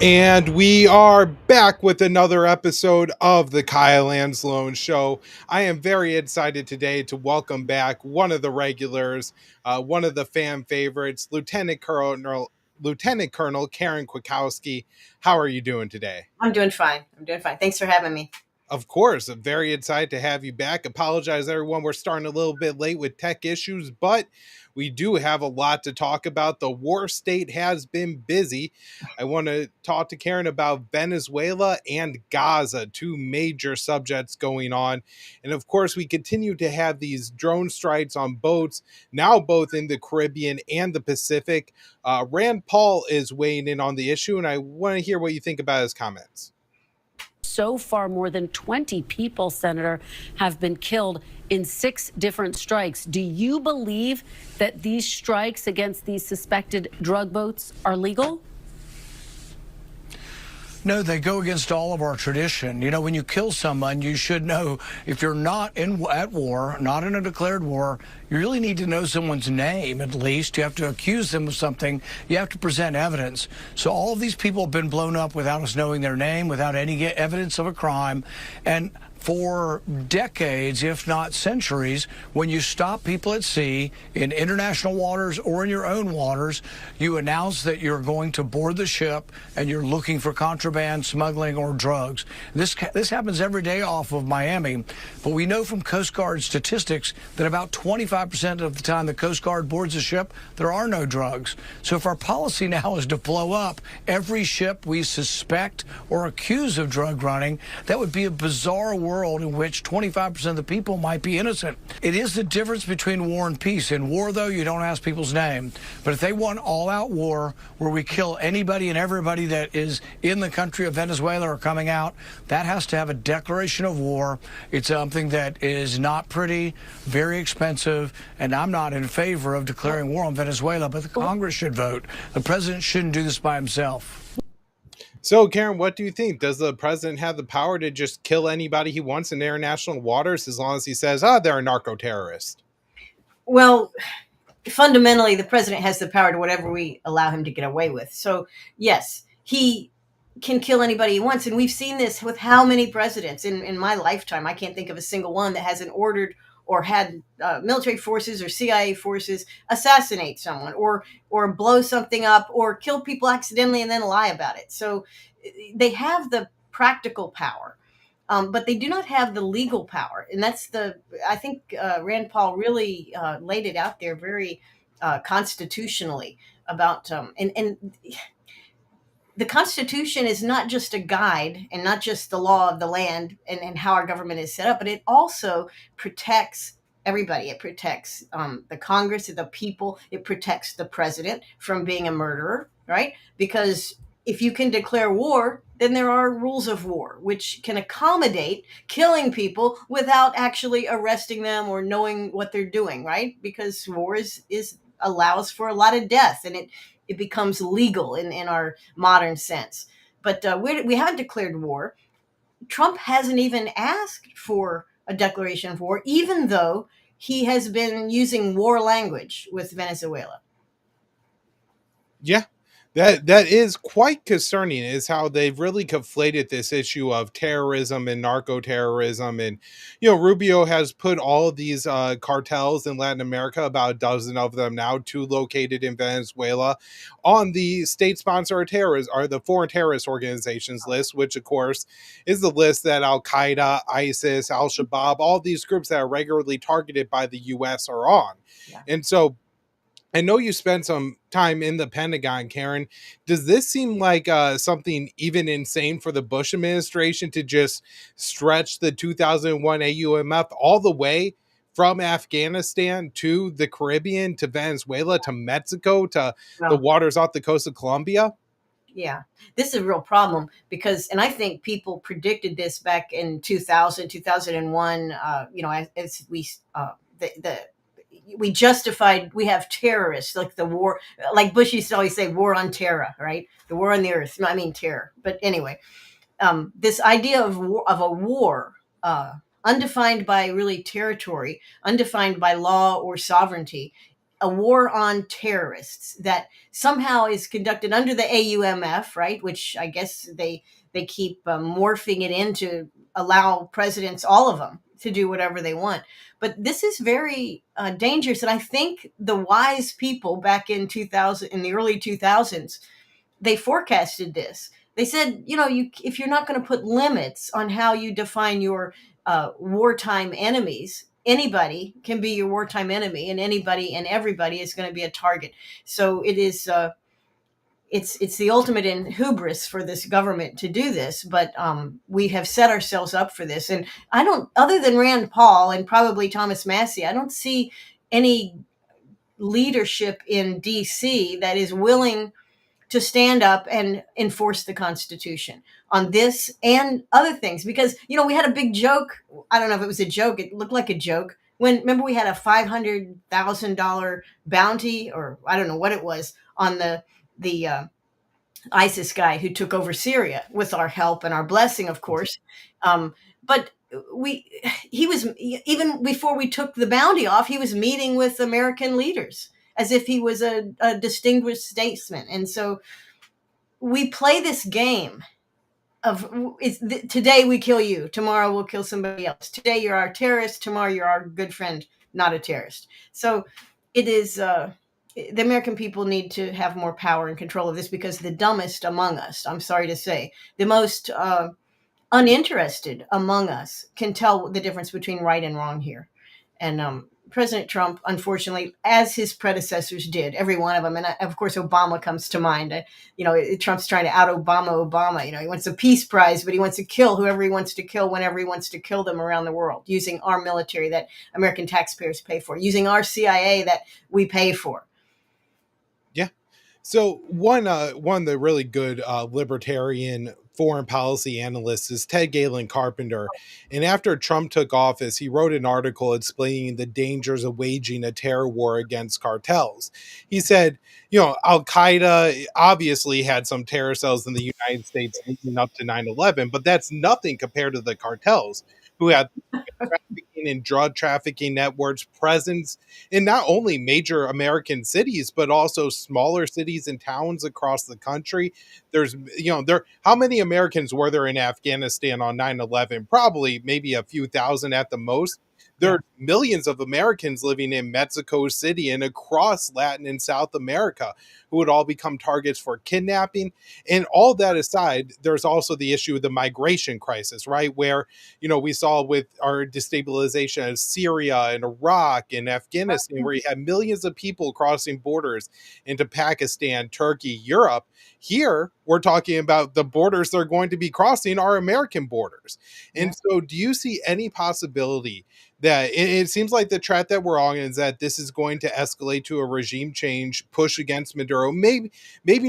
And we are back with another episode of the Kyle and Sloan Show. I am very excited today to welcome back one of the regulars, one of the fan favorites, Lieutenant Colonel Karen Kwiatkowski. How are you doing today? I'm doing fine. Thanks for having me. Of course, I'm very excited to have you back. Apologize, everyone. We're starting a little bit late with tech issues, but we do have a lot to talk about. The war state has been busy. I want to talk to Karen about Venezuela and Gaza, two major subjects going on. And of course, we continue to have these drone strikes on boats, now both in the Caribbean and the Pacific. Rand Paul is weighing in on the issue, and I want to hear what you think about his comments. So far, more than 20 people, Senator, have been killed in 6 different strikes. Do you believe that these strikes against these suspected drug boats are legal? No, they go against all of our tradition. You know, when you kill someone, you should know if you're not at war, not in a declared war, you really need to know someone's name at least. You have to accuse them of something. You have to present evidence. So all of these people have been blown up without us knowing their name, without any evidence of a crime. And for decades, if not centuries, when you stop people at sea in international waters or in your own waters, you announce that you're going to board the ship and you're looking for contraband, smuggling, or drugs. This happens every day off of Miami, but we know from Coast Guard statistics that about 25% of the time the Coast Guard boards a ship, there are no drugs. So if our policy now is to blow up every ship we suspect or accuse of drug running, that would be a bizarre world in which 25% of the people might be innocent. It is the difference between war and peace. In war, though, you don't ask people's name. But if they want all-out war where we kill anybody and everybody that is in the country of Venezuela or coming out, that has to have a declaration of war. It's something that is not pretty, very expensive, and I'm not in favor of declaring war on Venezuela, but the Congress should vote. The president shouldn't do this by himself. So, Karen, what do you think? Does the president have the power to just kill anybody he wants in international waters as long as he says, they're a narco-terrorist? Well, fundamentally, the president has the power to whatever we allow him to get away with. So, yes, he can kill anybody he wants. And we've seen this with how many presidents in my lifetime. I can't think of a single one that hasn't ordered or had military forces or CIA forces assassinate someone or blow something up or kill people accidentally and then lie about it. So they have the practical power, but they do not have the legal power. And I think Rand Paul really laid it out there very constitutionally about, and the Constitution is not just a guide and not just the law of the land and how our government is set up, but it also protects everybody. It protects the Congress, the people. It protects the president from being a murderer, right? Because if you can declare war, then there are rules of war, which can accommodate killing people without actually arresting them or knowing what they're doing, right? Because war is allows for a lot of death, and it becomes legal in our modern sense. But we haven't declared war. Trump hasn't even asked for a declaration of war, even though he has been using war language with Venezuela. Yeah, that is quite concerning, is how they've really conflated this issue of terrorism and narco-terrorism. And, Rubio has put all of these cartels in Latin America, about a dozen of them now, 2 located in Venezuela, on the state sponsor of terrorists, or the foreign terrorist organizations list, which of course is the list that Al-Qaeda, ISIS, Al-Shabaab, all these groups that are regularly targeted by the US are on. Yeah. And so I know you spent some time in the Pentagon, Karen. Does this seem like something even insane for the Bush administration to just stretch the 2001 AUMF all the way from Afghanistan to the Caribbean, to Venezuela, to Mexico, to the waters off the coast of Colombia? Yeah, this is a real problem because, and I think people predicted this back in 2000, 2001, as we justified, we have terrorists, like the war, like Bush used to always say, war on terror, right? The war on the earth. No, I mean terror. But anyway, this idea of a war, undefined by really territory, undefined by law or sovereignty, a war on terrorists that somehow is conducted under the AUMF, right? Which I guess they keep morphing it in to allow presidents, all of them, to do whatever they want. But this is very dangerous. And I think the wise people back in 2000, in the early 2000s, they forecasted this. They said, if you're not going to put limits on how you define your wartime enemies, anybody can be your wartime enemy, and anybody and everybody is going to be a target. So it is, it's the ultimate in hubris for this government to do this, but we have set ourselves up for this. And I don't, other than Rand Paul and probably Thomas Massie, I don't see any leadership in DC that is willing to stand up and enforce the Constitution on this and other things. Because, we had a big joke. I don't know if it was a joke. It looked like a joke. Remember we had a $500,000 bounty, or I don't know what it was, on the ISIS guy who took over Syria with our help and our blessing, of course. But he was, even before we took the bounty off, he was meeting with American leaders as if he was a distinguished statesman. And so we play this game of today we kill you, tomorrow we'll kill somebody else. Today you're our terrorist, tomorrow you're our good friend, not a terrorist. So it is, the American people need to have more power and control of this, because the dumbest among us, I'm sorry to say, the most uninterested among us can tell the difference between right and wrong here. And President Trump, unfortunately, as his predecessors did, every one of them, and of course Obama comes to mind. Trump's trying to out-Obama. He wants a peace prize, but he wants to kill whoever he wants to kill whenever he wants to kill them around the world, using our military that American taxpayers pay for, using our CIA that we pay for. Yeah. So one of the really good libertarian foreign policy analysts is Ted Galen Carpenter. And after Trump took office, he wrote an article explaining the dangers of waging a terror war against cartels. He said, Al-Qaeda obviously had some terror cells in the United States leading up to 9/11, but that's nothing compared to the cartels, who have trafficking and drug trafficking networks presence in not only major American cities, but also smaller cities and towns across the country. There's, how many Americans were there in Afghanistan on 9/11? Probably maybe a few thousand at the most. There are millions of Americans living in Mexico City and across Latin and South America who would all become targets for kidnapping. And all that aside, there's also the issue of the migration crisis, right? Where, we saw with our destabilization of Syria and Iraq and Afghanistan, where you had millions of people crossing borders into Pakistan, Turkey, Europe. Here, we're talking about the borders they're going to be crossing are American borders. And so do you see any possibility that it seems like the track that we're on is that this is going to escalate to a regime change push against Maduro? Maybe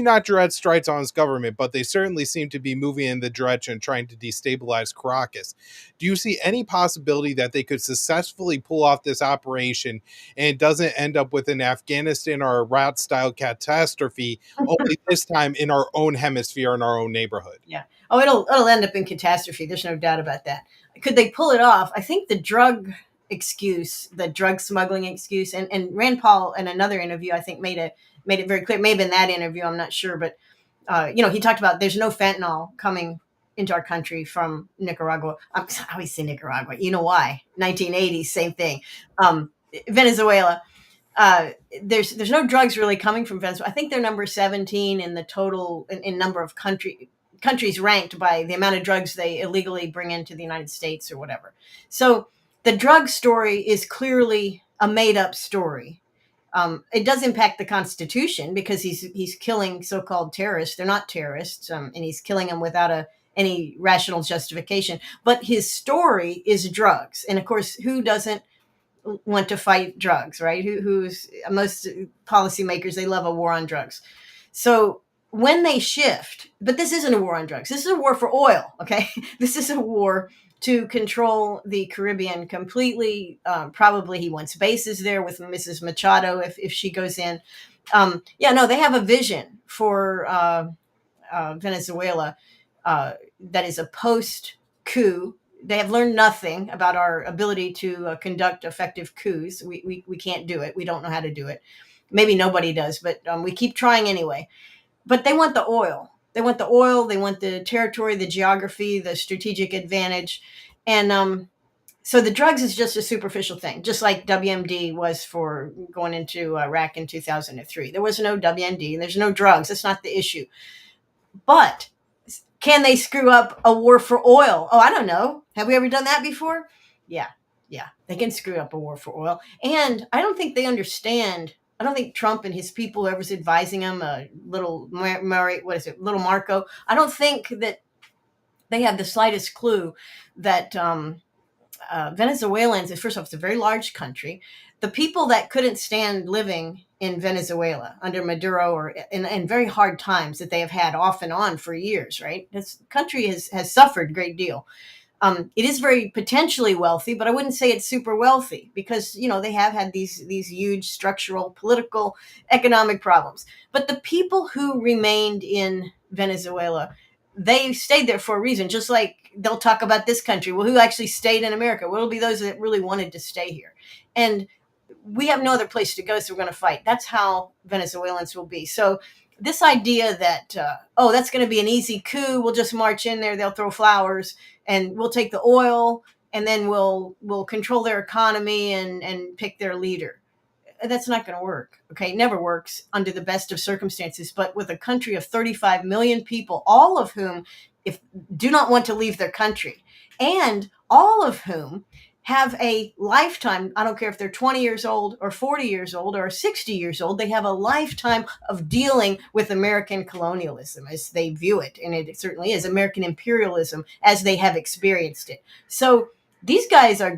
not direct strikes on his government, but they certainly seem to be moving in the direction trying to destabilize Caracas. Do you see any possibility that they could successfully pull off this operation and it doesn't end up with an Afghanistan or Iraq style catastrophe, only this time in our own hemisphere, in our own neighborhood? Yeah. Oh, it'll end up in catastrophe. There's no doubt about that. Could they pull it off? I think the drug smuggling excuse, and Rand Paul in another interview, I think made it very clear. Maybe in that interview, I'm not sure, but he talked about there's no fentanyl coming into our country from Nicaragua. I always say Nicaragua. You know why? 1980s, same thing. Venezuela. There's no drugs really coming from Venezuela. I think they're number 17 in the total in number of countries ranked by the amount of drugs they illegally bring into the United States or whatever. So the drug story is clearly a made up story. It does impact the Constitution because he's killing so-called terrorists. They're not terrorists, and he's killing them without any rational justification. But his story is drugs. And of course, who doesn't want to fight drugs, right? Who's most policymakers, they love a war on drugs. So when they shift, but this isn't a war on drugs. This is a war for oil, okay? This is a war to control the Caribbean completely. Probably he wants bases there with Mrs. Machado if she goes in. They have a vision for Venezuela that is a post-coup they have learned nothing about our ability to conduct effective coups. We can't do it. We don't know how to do it. Maybe nobody does, but we keep trying anyway. But they want the oil. They want the oil. They want the territory, the geography, the strategic advantage. And so the drugs is just a superficial thing, just like WMD was for going into Iraq in 2003. There was no WMD. There's no drugs. That's not the issue. But can they screw up a war for oil? Oh, I don't know. Have we ever done that before? Yeah. They can screw up a war for oil. And I don't think they understand. I don't think Trump and his people, whoever's advising him, little Marco, I don't think that they have the slightest clue that Venezuelans, first off, it's a very large country. The people that couldn't stand living in Venezuela under Maduro or in very hard times that they have had off and on for years, right? This country has suffered a great deal. It is very potentially wealthy, but I wouldn't say it's super wealthy because, they have had these huge structural, political, economic problems. But the people who remained in Venezuela, they stayed there for a reason, just like they'll talk about this country. Well, who actually stayed in America? Well, it'll be those that really wanted to stay here. And we have no other place to go, so we're going to fight. That's how Venezuelans will be. So this idea that, that's going to be an easy coup, we'll just march in there, they'll throw flowers, and we'll take the oil, and then we'll control their economy and pick their leader. That's not going to work. Okay, it never works under the best of circumstances. But with a country of 35 million people, all of whom do not want to leave their country, and all of whom have a lifetime, I don't care if they're 20 years old or 40 years old or 60 years old, they have a lifetime of dealing with American colonialism as they view it. And it certainly is American imperialism as they have experienced it. So these guys are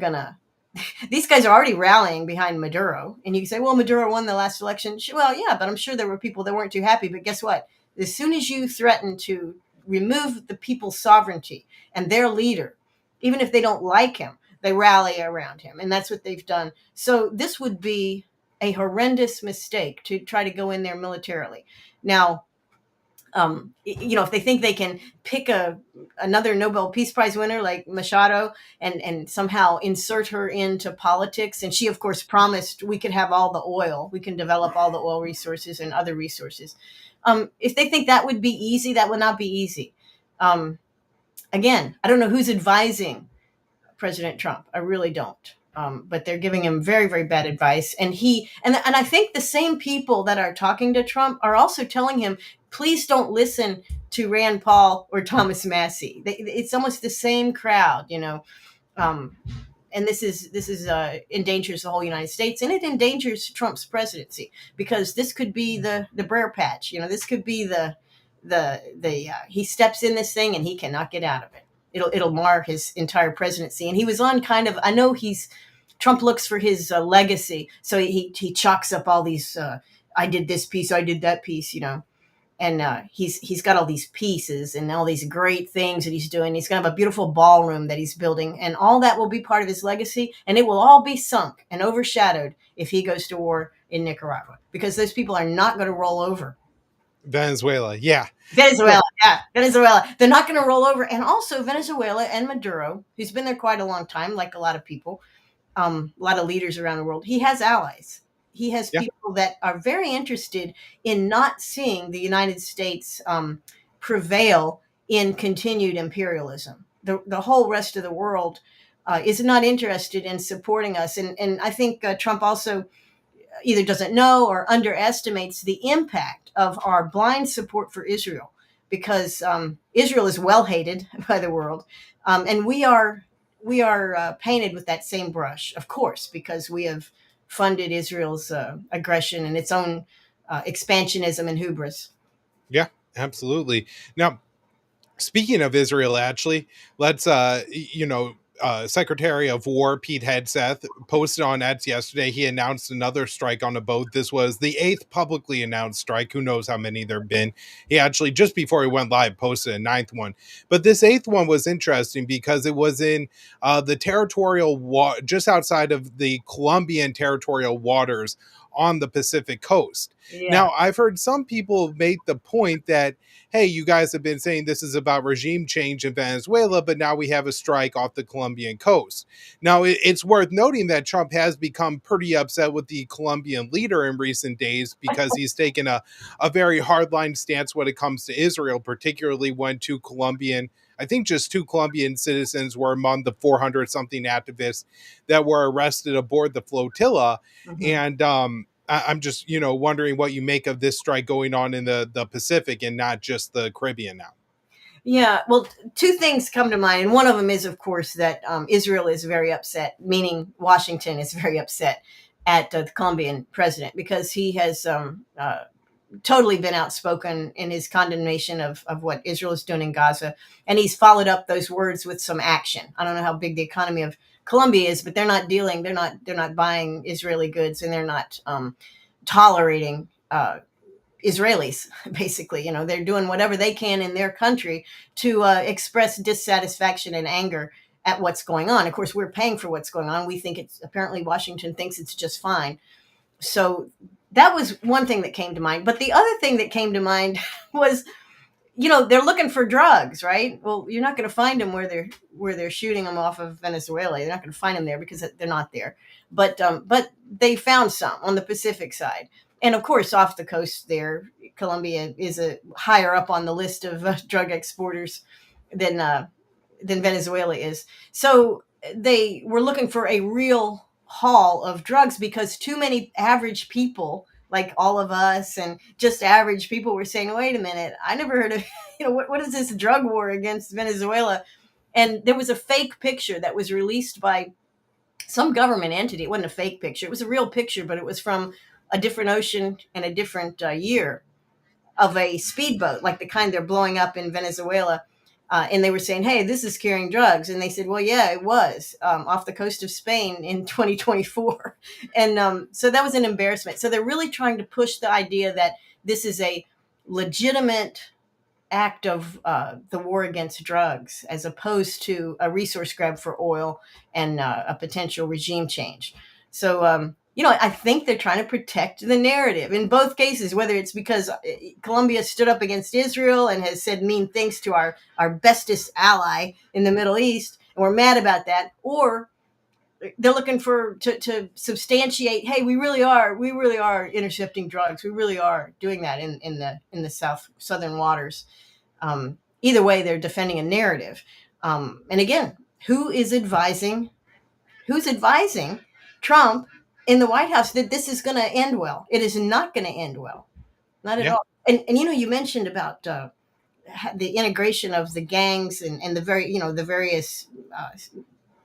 already rallying behind Maduro. And you can say, well, Maduro won the last election. Well, yeah, but I'm sure there were people that weren't too happy. But guess what? As soon as you threaten to remove the people's sovereignty and their leader, even if they don't like him, they rally around him. And that's what they've done. So this would be a horrendous mistake to try to go in there militarily. Now, if they think they can pick another Nobel Peace Prize winner like Machado and somehow insert her into politics, and she, of course, promised we could have all the oil, we can develop all the oil resources and other resources. If they think that would be easy, that would not be easy. Again, I don't know who's advising President Trump. I really don't. But they're giving him very, very bad advice. And I think the same people that are talking to Trump are also telling him, please don't listen to Rand Paul or Thomas Massie. It's almost the same crowd, and this endangers the whole United States, and it endangers Trump's presidency, because this could be the Brer Patch. This could be he steps in this thing and he cannot get out of it. It'll mar his entire presidency. And he was on Trump looks for his legacy. So he chalks up all these, I did this piece, I did that piece, and he's got all these pieces and all these great things that he's doing. He's going to have a beautiful ballroom that he's building, and all that will be part of his legacy. And it will all be sunk and overshadowed if he goes to war in Nicaragua, because those people are not going to roll over. Venezuela. Yeah. Venezuela. They're not going to roll over. And also Venezuela and Maduro, who's been there quite a long time, like a lot of people, a lot of leaders around the world. He has allies. He has people that are very interested in not seeing the United States prevail in continued imperialism. The whole rest of the world is not interested in supporting us. And I think Trump also either doesn't know or underestimates the impact of our blind support for Israel, because Israel is well hated by the world. And we are painted with that same brush, of course, because we have funded Israel's aggression and its own expansionism and hubris. Yeah, absolutely. Now, speaking of Israel, actually, let's, Secretary of War Pete Hegseth posted on X yesterday. He announced another strike on a boat. This was the 8th publicly announced strike. Who knows how many there have been. He actually, just before he went live, posted a 9th one. But this 8th one was interesting because it was in the territorial just outside of the Colombian territorial waters on the Pacific coast. Yeah. Now, I've heard some people make the point that, hey, you guys have been saying this is about regime change in Venezuela, but now we have a strike off the Colombian coast. Now, it's worth noting that Trump has become pretty upset with the Colombian leader in recent days because he's taken a very hardline stance when it comes to Israel, particularly when I think just two Colombian citizens were among the 400 something activists that were arrested aboard the flotilla. And I'm just, wondering what you make of this strike going on in the Pacific and not just the Caribbean now. Yeah, well, two things come to mind. And one of them is, of course, that Israel is very upset, meaning Washington is very upset at the Colombian president because he has totally been outspoken in his condemnation of what Israel is doing in Gaza. And he's followed up those words with some action. I don't know how big the economy of Colombia is, but they're not buying Israeli goods, and they're not tolerating Israelis, basically. They're doing whatever they can in their country to express dissatisfaction and anger at what's going on. Of course, we're paying for what's going on. We think apparently Washington thinks it's just fine. So that was one thing that came to mind. But the other thing that came to mind was, they're looking for drugs, right? Well, you're not going to find them where they're shooting them off of Venezuela. You're not going to find them there because they're not there. But they found some on the Pacific side. And of course, off the coast there, Colombia is higher up on the list of drug exporters than Venezuela is. So they were looking for a real haul of drugs because too many average people, like all of us and just average people, were saying, wait a minute, I never heard of, what is this drug war against Venezuela? And there was a fake picture that was released by some government entity. It wasn't a fake picture. It was a real picture, but it was from a different ocean and a different year of a speedboat, like the kind they're blowing up in Venezuela. And they were saying, hey, this is carrying drugs. And they said, well, yeah, it was off the coast of Spain in 2024. And so that was an embarrassment. So they're really trying to push the idea that this is a legitimate act of the war against drugs, as opposed to a resource grab for oil and a potential regime change. So, I think they're trying to protect the narrative in both cases, whether it's because Colombia stood up against Israel and has said mean things to our bestest ally in the Middle East, and we're mad about that, or they're looking to substantiate, hey, we really are intercepting drugs. We really are doing that in the southern waters. Either way, they're defending a narrative. And again, who's advising Trump in the White House that this is going to end well? It is not going to end well. Not at all. And you mentioned about the integration of the gangs and the various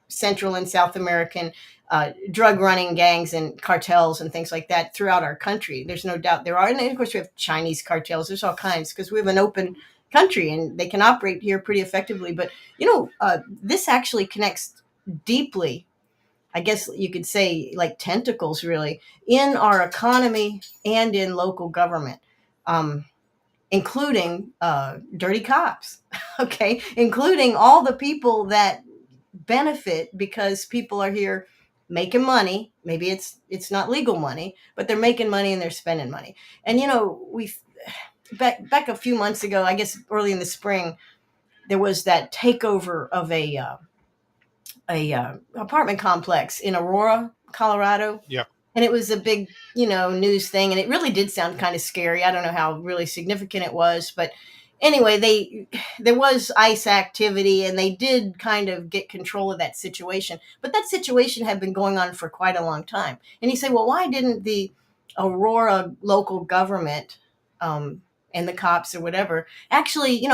Central and South American drug running gangs and cartels and things like that throughout our country. There's no doubt there are. And of course, we have Chinese cartels. There's all kinds because we have an open country and they can operate here pretty effectively. But, this actually connects deeply, I guess you could say, like tentacles really, in our economy and in local government, including dirty cops, okay, including all the people that benefit because people are here making money. Maybe it's not legal money, but they're making money and they're spending money. And, we back a few months ago, I guess early in the spring, there was that takeover of a apartment complex in Aurora, Colorado. Yeah. And it was a big, news thing. And it really did sound kind of scary. I don't know how really significant it was. But anyway, there was ICE activity and they did kind of get control of that situation. But that situation had been going on for quite a long time. And you say, well, why didn't the Aurora local government and the cops or whatever actually,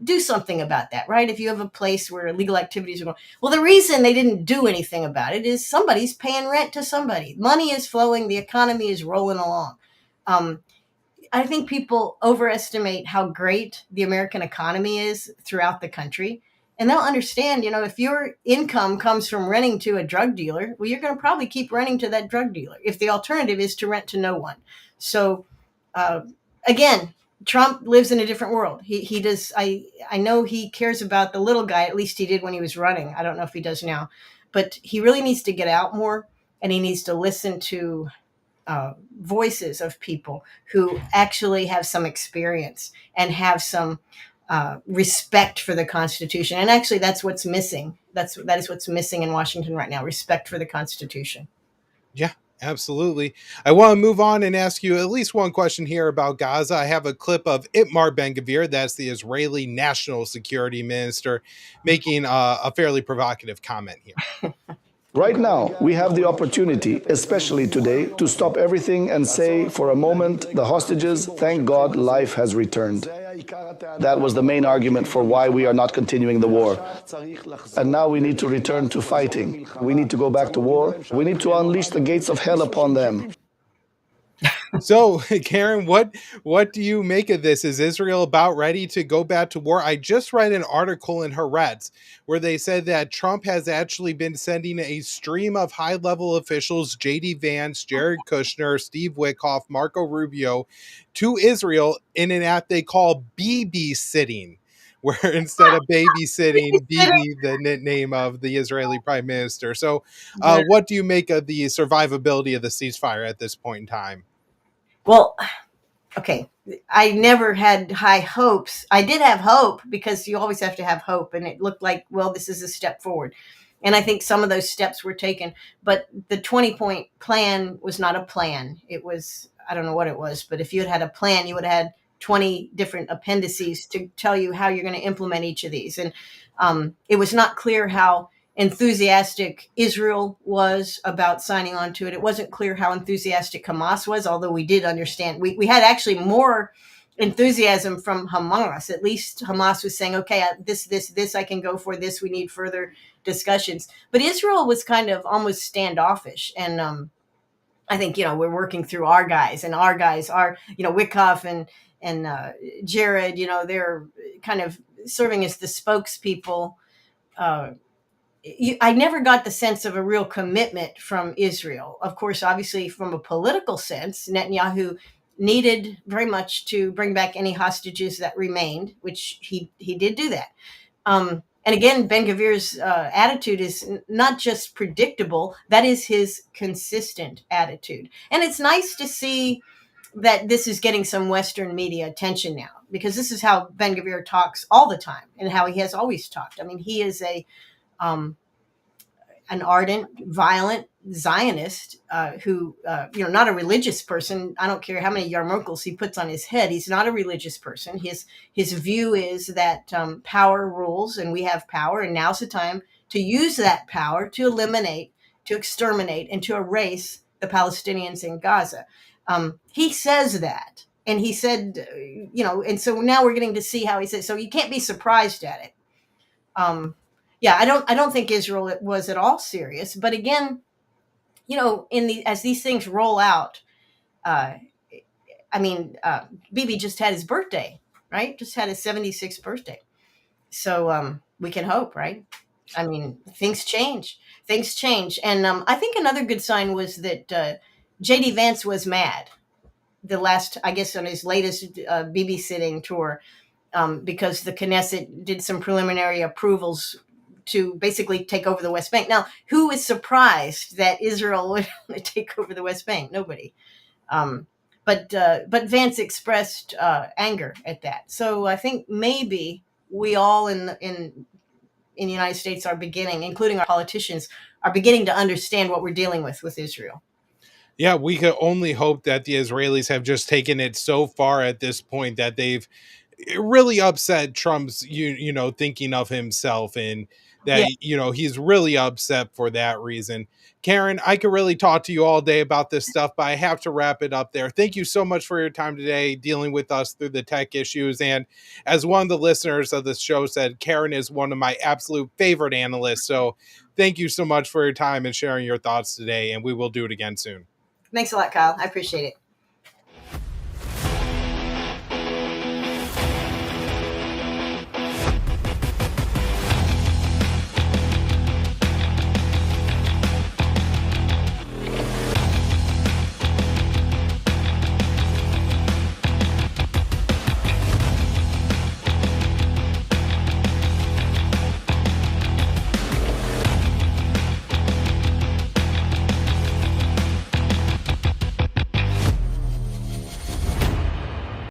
do something about that, right? If you have a place where illegal activities are going, well, the reason they didn't do anything about it is somebody's paying rent to somebody. Money is flowing. The economy is rolling along. I think people overestimate how great the American economy is throughout the country. And they'll understand, if your income comes from renting to a drug dealer, well, you're going to probably keep renting to that drug dealer if the alternative is to rent to no one. So, again, Trump lives in a different world. He does. I know he cares about the little guy. At least he did when he was running. I don't know if he does now, but he really needs to get out more, and he needs to listen to voices of people who actually have some experience and have some respect for the Constitution. And actually, that's what's missing. That is what's missing in Washington right now: respect for the Constitution. Yeah, absolutely. I want to move on and ask you at least one question here about Gaza. I have a clip of Itamar Ben-Gvir, that's the Israeli National Security Minister, making a fairly provocative comment here. Right now, we have the opportunity, especially today, to stop everything and say, for a moment, the hostages, thank God, life has returned. That was the main argument for why we are not continuing the war. And now we need to return to fighting. We need to go back to war. We need to unleash the gates of hell upon them. So, Karen, what do you make of this? Is Israel about ready to go back to war? I just read an article in Haaretz where they said that Trump has actually been sending a stream of high-level officials, J.D. Vance, Jared Kushner, Steve Witkoff, Marco Rubio, to Israel in an act they call BB-sitting, where instead of babysitting, Bibi, the nickname of the Israeli prime minister. So what do you make of the survivability of the ceasefire at this point in time? Well, okay, I never had high hopes. I did have hope, because you always have to have hope. And it looked like, well, this is a step forward. And I think some of those steps were taken. But the 20-point plan was not a plan. It was, I don't know what it was, but if you had had a plan, you would have had 20 different appendices to tell you how you're going to implement each of these. And it was not clear how enthusiastic Israel was about signing on to it. It wasn't clear how enthusiastic Hamas was, although we did understand. We had actually more enthusiasm from Hamas. At least Hamas was saying, okay, this I can go for, this we need further discussions. But Israel was kind of almost standoffish. And I think, we're working through our guys, and our guys are, Wickoff and Jared, they're kind of serving as the spokespeople. I never got the sense of a real commitment from Israel. Of course, obviously, from a political sense, Netanyahu needed very much to bring back any hostages that remained, which he did do that. And again, Ben-Gvir's attitude is not just predictable, that is his consistent attitude. And it's nice to see that this is getting some Western media attention now, because this is how Ben-Gvir talks all the time and how he has always talked. I mean, he is an ardent, violent Zionist who, not a religious person. I don't care how many yarmulkes he puts on his head. He's not a religious person. His view is that power rules, and we have power, and now's the time to use that power to eliminate, to exterminate, and to erase the Palestinians in Gaza. He says that, and he said, and so now we're getting to see how he says. So you can't be surprised at it. I don't think Israel was at all serious. But again, as these things roll out, Bibi just had his birthday, right? Just had his 76th birthday. So we can hope, right? I mean, things change. And I think another good sign was that J.D. Vance was mad on his latest babysitting tour, because the Knesset did some preliminary approvals to basically take over the West Bank. Now, who is surprised that Israel would take over the West Bank? Nobody. But Vance expressed anger at that. So I think maybe we all in the United States are beginning, including our politicians, are beginning to understand what we're dealing with Israel. Yeah, we could only hope that the Israelis have just taken it so far at this point that they've really upset Trump's, thinking of himself, and that, he's really upset for that reason. Karen, I could really talk to you all day about this stuff, but I have to wrap it up there. Thank you so much for your time today, dealing with us through the tech issues. And as one of the listeners of this show said, Karen is one of my absolute favorite analysts. So thank you so much for your time and sharing your thoughts today. And we will do it again soon. Thanks a lot, Kyle. I appreciate it.